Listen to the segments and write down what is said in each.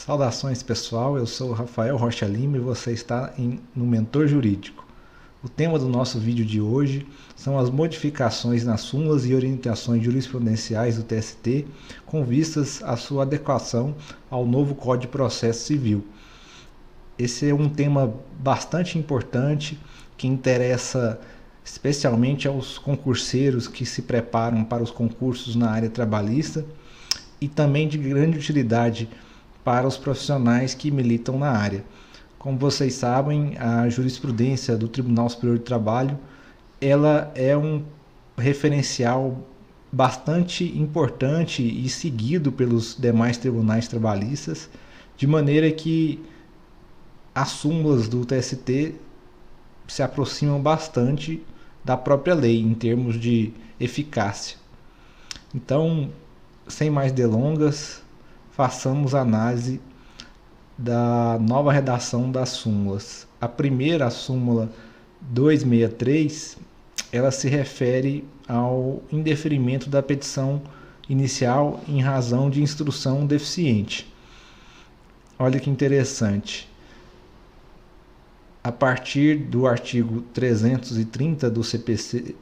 Saudações pessoal, eu sou o Rafael Rocha Lima e você está no Mentor Jurídico. O tema do nosso vídeo de hoje são as modificações nas súmulas e orientações jurisprudenciais do TST com vistas à sua adequação ao novo Código de Processo Civil. Esse é um tema bastante importante que interessa especialmente aos concurseiros que se preparam para os concursos na área trabalhista e também de grande utilidade para os profissionais que militam na área. Como vocês sabem, a jurisprudência do Tribunal Superior do Trabalho, ela é um referencial bastante importante e seguido pelos demais tribunais trabalhistas, de maneira que as súmulas do TST se aproximam bastante da própria lei em termos de eficácia. Então, sem mais delongas, façamos a análise da nova redação das súmulas. A primeira, a súmula 263, ela se refere ao indeferimento da petição inicial em razão de instrução deficiente. Olha que interessante. A partir do artigo 330 do CPC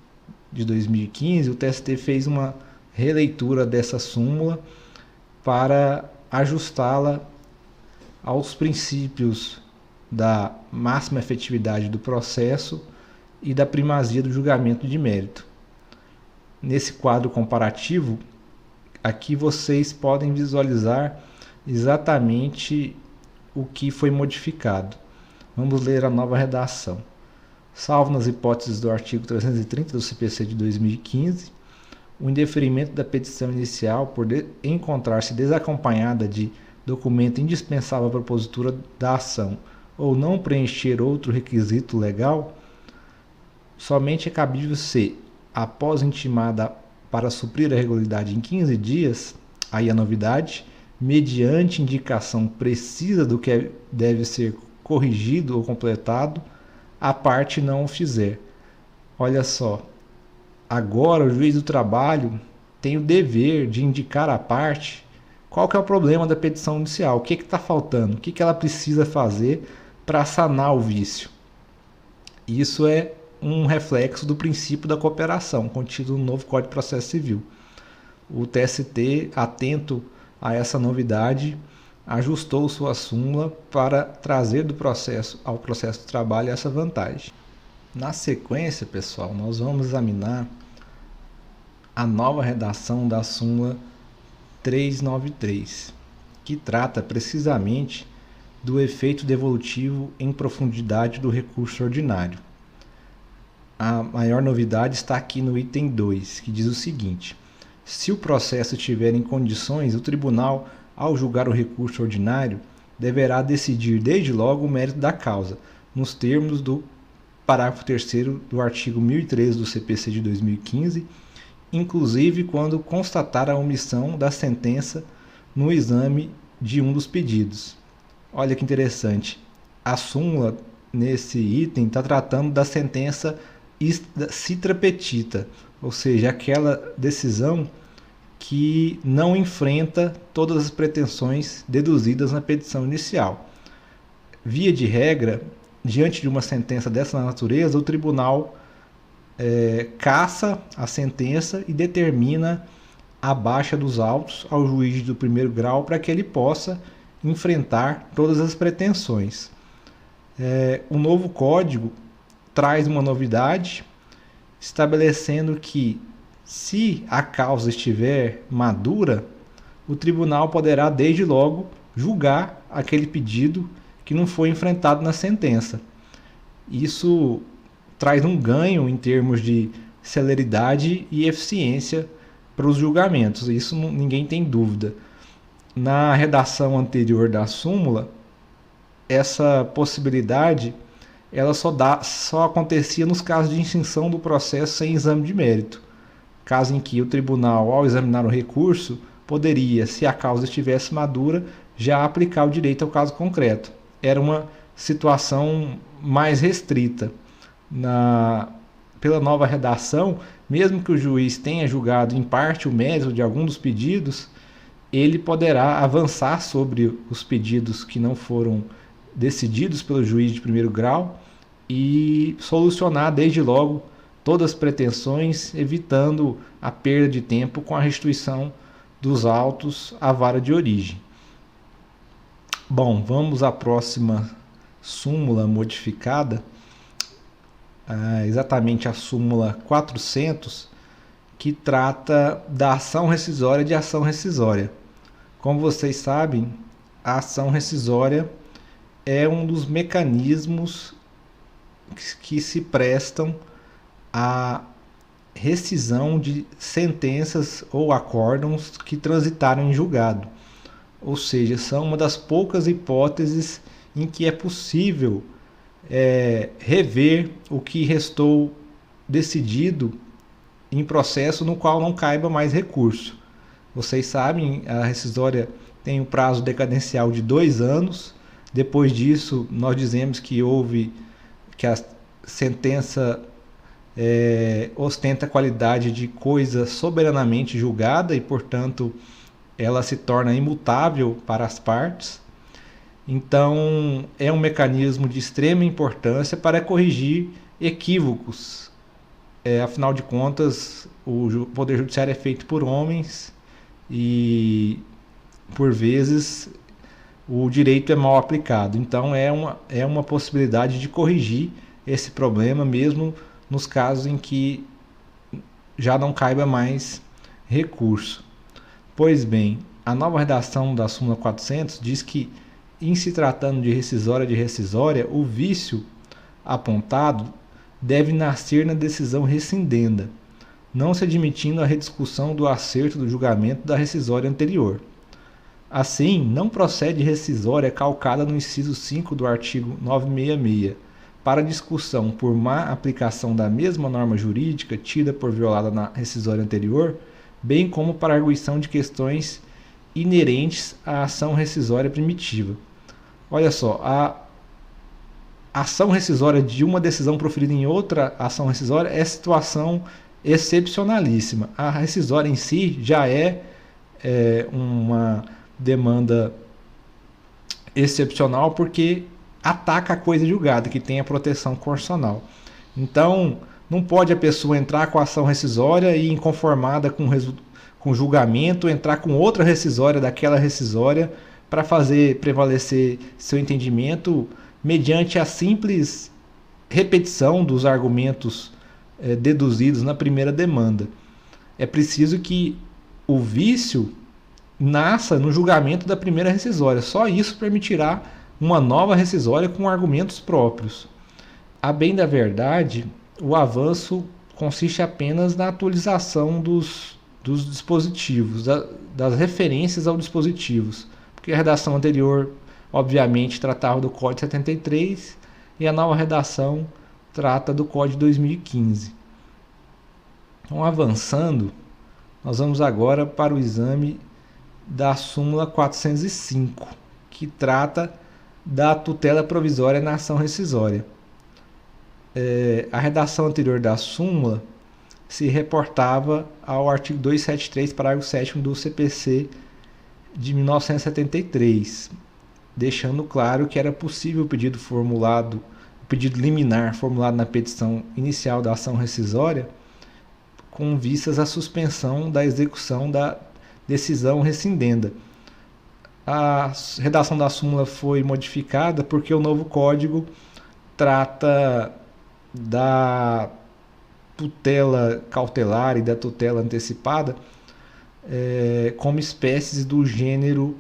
de 2015, o TST fez uma releitura dessa súmula para ajustá-la aos princípios da máxima efetividade do processo e da primazia do julgamento de mérito. Nesse quadro comparativo, aqui vocês podem visualizar exatamente o que foi modificado. Vamos ler a nova redação. Salvo nas hipóteses do artigo 330 do CPC de 2015, o indeferimento da petição inicial por encontrar-se desacompanhada de documento indispensável à propositura da ação ou não preencher outro requisito legal, somente é cabível se, após intimada para suprir a regularidade em 15 dias, aí a novidade, mediante indicação precisa do que deve ser corrigido ou completado, a parte não o fizer. Olha só, agora o juiz do trabalho tem o dever de indicar à parte qual que é o problema da petição inicial, o que está faltando, o que ela precisa fazer para sanar o vício. Isso é um reflexo do princípio da cooperação contido no novo Código de Processo Civil. O TST, atento a essa novidade, ajustou sua súmula para trazer do processo ao processo de trabalho essa vantagem. Na sequência, pessoal, nós vamos examinar a nova redação da súmula 393, que trata precisamente do efeito devolutivo em profundidade do recurso ordinário. A maior novidade está aqui no item 2, que diz o seguinte: se o processo estiver em condições, o tribunal, ao julgar o recurso ordinário, deverá decidir desde logo o mérito da causa, nos termos do parágrafo 3º do artigo 1013 do CPC de 2015, inclusive quando constatar a omissão da sentença no exame de um dos pedidos. Olha que interessante, a súmula nesse item está tratando da sentença citra petita, ou seja, aquela decisão que não enfrenta todas as pretensões deduzidas na petição inicial. Via de regra, diante de uma sentença dessa natureza, o tribunal caça a sentença e determina a baixa dos autos ao juiz do primeiro grau para que ele possa enfrentar todas as pretensões. O novo código traz uma novidade, estabelecendo que, se a causa estiver madura, o tribunal poderá desde logo julgar aquele pedido que não foi enfrentado na sentença. Isso traz um ganho em termos de celeridade e eficiência para os julgamentos, isso ninguém tem dúvida. Na redação anterior da súmula, essa possibilidade ela só acontecia nos casos de extinção do processo sem exame de mérito, caso em que o tribunal, ao examinar o recurso, poderia, se a causa estivesse madura, já aplicar o direito ao caso concreto. Era uma situação mais restrita. Pela nova redação, mesmo que o juiz tenha julgado em parte o mérito de algum dos pedidos, ele poderá avançar sobre os pedidos que não foram decididos pelo juiz de primeiro grau e solucionar desde logo todas as pretensões, evitando a perda de tempo com a restituição dos autos à vara de origem. Bom, vamos à próxima súmula modificada, exatamente a súmula 400, que trata da ação rescisória de ação rescisória. Como vocês sabem, a ação rescisória é um dos mecanismos que se prestam à rescisão de sentenças ou acórdãos que transitaram em julgado. Ou seja, são uma das poucas hipóteses em que é possível rever o que restou decidido em processo no qual não caiba mais recurso. Vocês sabem, a rescisória tem um prazo decadencial de 2 anos. Depois disso, nós dizemos que a sentença ostenta a qualidade de coisa soberanamente julgada e, portanto, ela se torna imutável para as partes. Então, é um mecanismo de extrema importância para corrigir equívocos. Afinal de contas, o Poder Judiciário é feito por homens e, por vezes, o direito é mal aplicado. Então, é uma possibilidade de corrigir esse problema, mesmo nos casos em que já não caiba mais recurso. Pois bem, a nova redação da súmula 400 diz que, em se tratando de rescisória, o vício apontado deve nascer na decisão rescindenda, não se admitindo a rediscussão do acerto do julgamento da rescisória anterior. Assim, não procede rescisória calcada no inciso 5 do artigo 966, para discussão por má aplicação da mesma norma jurídica tida por violada na rescisória anterior, bem como para arguição de questões inerentes à ação rescisória primitiva. Olha só, a ação rescisória de uma decisão proferida em outra ação rescisória é situação excepcionalíssima. A rescisória em si já é uma demanda excepcional porque ataca a coisa julgada, que tem a proteção constitucional. Então, não pode a pessoa entrar com a ação rescisória e, inconformada com o julgamento, entrar com outra rescisória daquela rescisória para fazer prevalecer seu entendimento mediante a simples repetição dos argumentos deduzidos na primeira demanda. É preciso que o vício nasça no julgamento da primeira rescisória. Só isso permitirá uma nova rescisória com argumentos próprios. A bem da verdade, o avanço consiste apenas na atualização dos dispositivos, das referências aos dispositivos, porque a redação anterior, obviamente, tratava do Código 73 e a nova redação trata do Código de 2015. Então, avançando, nós vamos agora para o exame da súmula 405, que trata da tutela provisória na ação rescisória. A redação anterior da súmula se reportava ao artigo 273, parágrafo 7º do CPC de 1973, deixando claro que era possível o pedido liminar formulado na petição inicial da ação rescisória com vistas à suspensão da execução da decisão rescindenda. A redação da súmula foi modificada porque o novo código trata da tutela cautelar e da tutela antecipada como espécies do gênero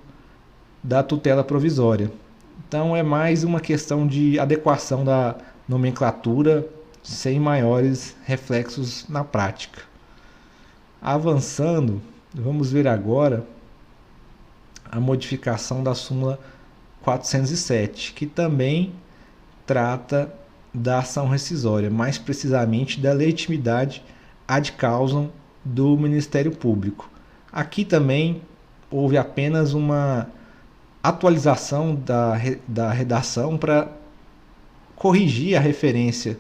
da tutela provisória. Então é mais uma questão de adequação da nomenclatura sem maiores reflexos na prática. Avançando, vamos ver agora a modificação da súmula 407, que também trata da ação rescisória, mais precisamente da legitimidade ad causam do Ministério Público. Aqui também houve apenas uma atualização da redação para corrigir a referência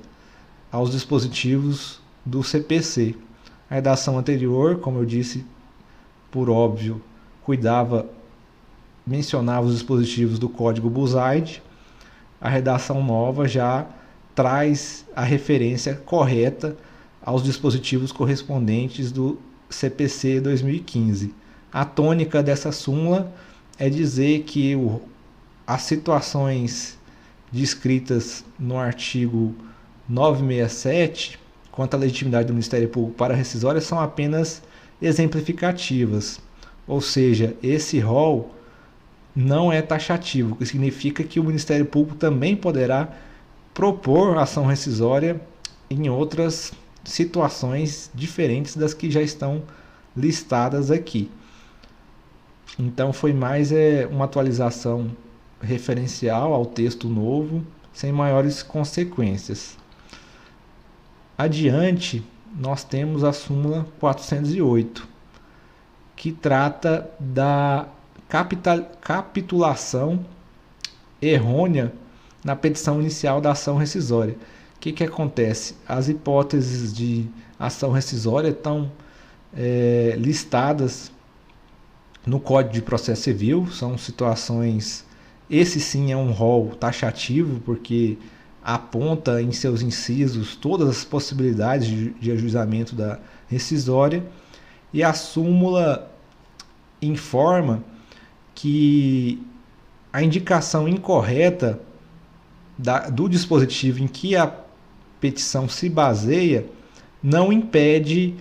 aos dispositivos do CPC. A redação anterior, como eu disse, por óbvio, mencionava os dispositivos do código Buzaide. A redação nova já traz a referência correta aos dispositivos correspondentes do CPC 2015. A tônica dessa súmula é dizer que as situações descritas no artigo 967, quanto à legitimidade do Ministério Público para a rescisória, são apenas exemplificativas. Ou seja, esse rol não é taxativo, o que significa que o Ministério Público também poderá propor ação rescisória em outras situações diferentes das que já estão listadas aqui. Então foi mais uma atualização referencial ao texto novo, sem maiores consequências. Adiante, nós temos a súmula 408, que trata da capitulação errônea na petição inicial da ação rescisória. O que acontece? As hipóteses de ação rescisória estão listadas no Código de Processo Civil, são situações, esse sim é um rol taxativo, porque aponta em seus incisos todas as possibilidades de ajuizamento da rescisória, e a súmula informa que a indicação incorreta do dispositivo em que a petição se baseia não impede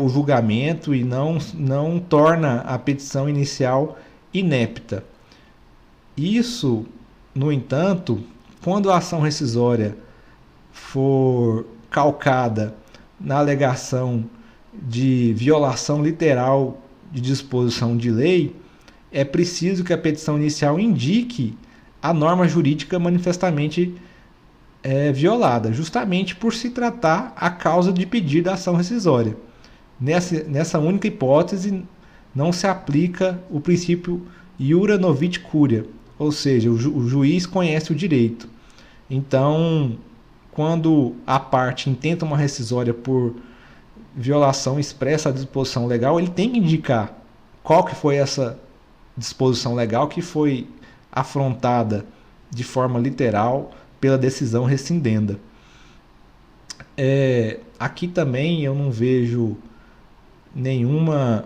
o julgamento e não torna a petição inicial inepta. Isso, no entanto, quando a ação rescisória for calcada na alegação de violação literal de disposição de lei, é preciso que a petição inicial indique a norma jurídica manifestamente violada, justamente por se tratar a causa de pedido da ação rescisória. Nessa única hipótese, não se aplica o princípio iura novit curia, ou seja, o juiz conhece o direito. Então, quando a parte intenta uma rescisória por violação expressa à disposição legal, ele tem que indicar qual que foi essa disposição legal que foi afrontada de forma literal pela decisão rescindenda. Aqui também eu não vejo nenhuma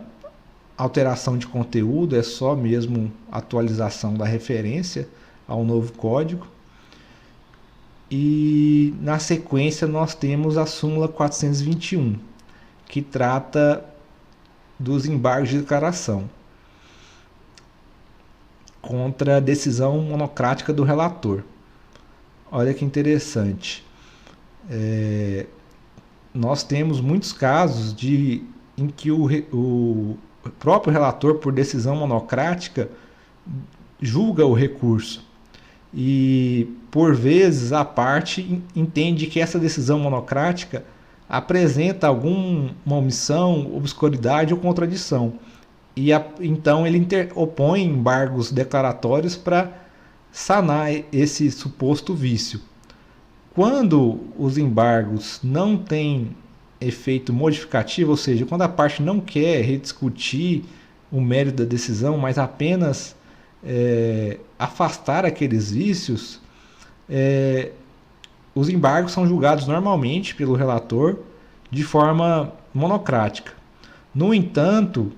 alteração de conteúdo, é só mesmo atualização da referência ao novo código. E na sequência nós temos a súmula 421, que trata dos embargos de declaração contra a decisão monocrática do relator. Olha que interessante. Nós temos muitos casos em que o próprio relator, por decisão monocrática, julga o recurso. E, por vezes, a parte entende que essa decisão monocrática apresenta alguma omissão, obscuridade ou contradição. E então ele opõe embargos declaratórios para sanar esse suposto vício. Quando os embargos não têm efeito modificativo, ou seja, quando a parte não quer rediscutir o mérito da decisão, mas apenas afastar aqueles vícios, os embargos são julgados normalmente pelo relator de forma monocrática. No entanto,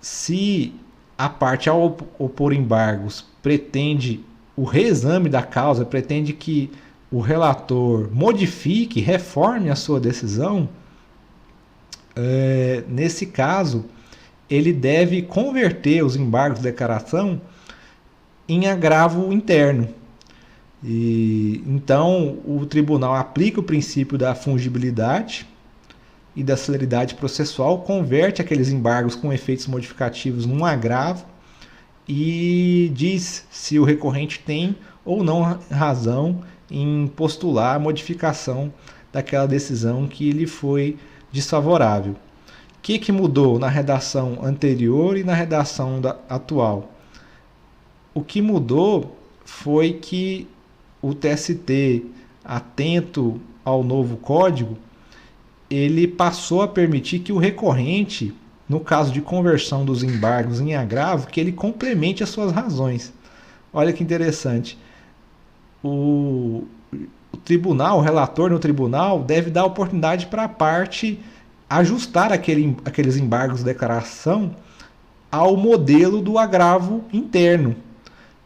se a parte, ao opor embargos, pretende o reexame da causa, pretende que o relator modifique, reforme a sua decisão, nesse caso, ele deve converter os embargos de declaração em agravo interno. E então o tribunal aplica o princípio da fungibilidade e da celeridade processual, converte aqueles embargos com efeitos modificativos num agravo e diz se o recorrente tem ou não razão em postular a modificação daquela decisão que lhe foi desfavorável. O que mudou na redação anterior e na redação atual? O que mudou foi que o TST, atento ao novo código, ele passou a permitir que o recorrente no caso de conversão dos embargos em agravo, que ele complemente as suas razões. Olha que interessante. O tribunal, o relator no tribunal, deve dar oportunidade para a parte ajustar aqueles embargos de declaração ao modelo do agravo interno.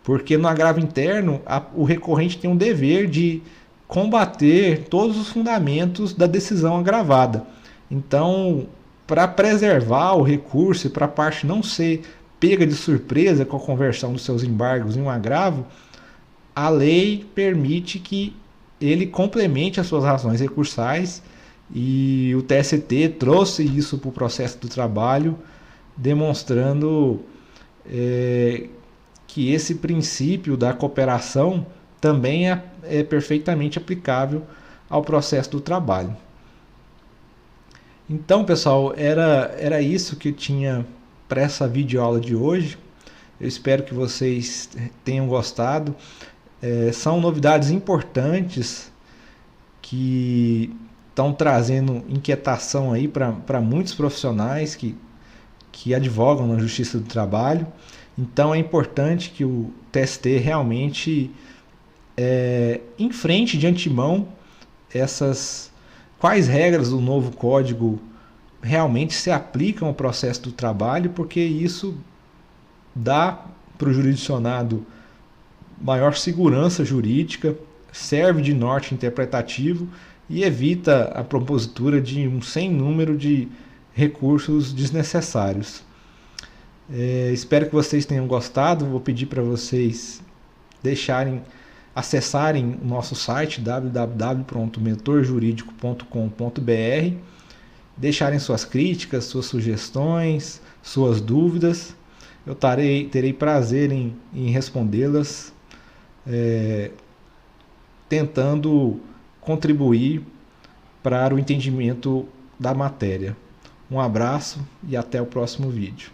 Porque no agravo interno, o recorrente tem um dever de combater todos os fundamentos da decisão agravada. Então, para preservar o recurso e para a parte não ser pega de surpresa com a conversão dos seus embargos em um agravo, a lei permite que ele complemente as suas razões recursais, e o TST trouxe isso para o processo do trabalho, demonstrando que esse princípio da cooperação também é perfeitamente aplicável ao processo do trabalho. Então, pessoal, era isso que eu tinha para essa videoaula de hoje. Eu espero que vocês tenham gostado. São novidades importantes que estão trazendo inquietação aí para muitos profissionais que advogam na Justiça do Trabalho. Então é importante que o TST realmente enfrente de antemão quais regras do novo código realmente se aplicam ao processo do trabalho, porque isso dá para o jurisdicionado maior segurança jurídica, serve de norte interpretativo e evita a propositura de um sem número de recursos desnecessários. Espero que vocês tenham gostado. Vou pedir para vocês acessarem o nosso site www.mentorjuridico.com.br, deixarem suas críticas, suas sugestões, suas dúvidas. Eu terei prazer em respondê-las, tentando contribuir para o entendimento da matéria. Um abraço e até o próximo vídeo.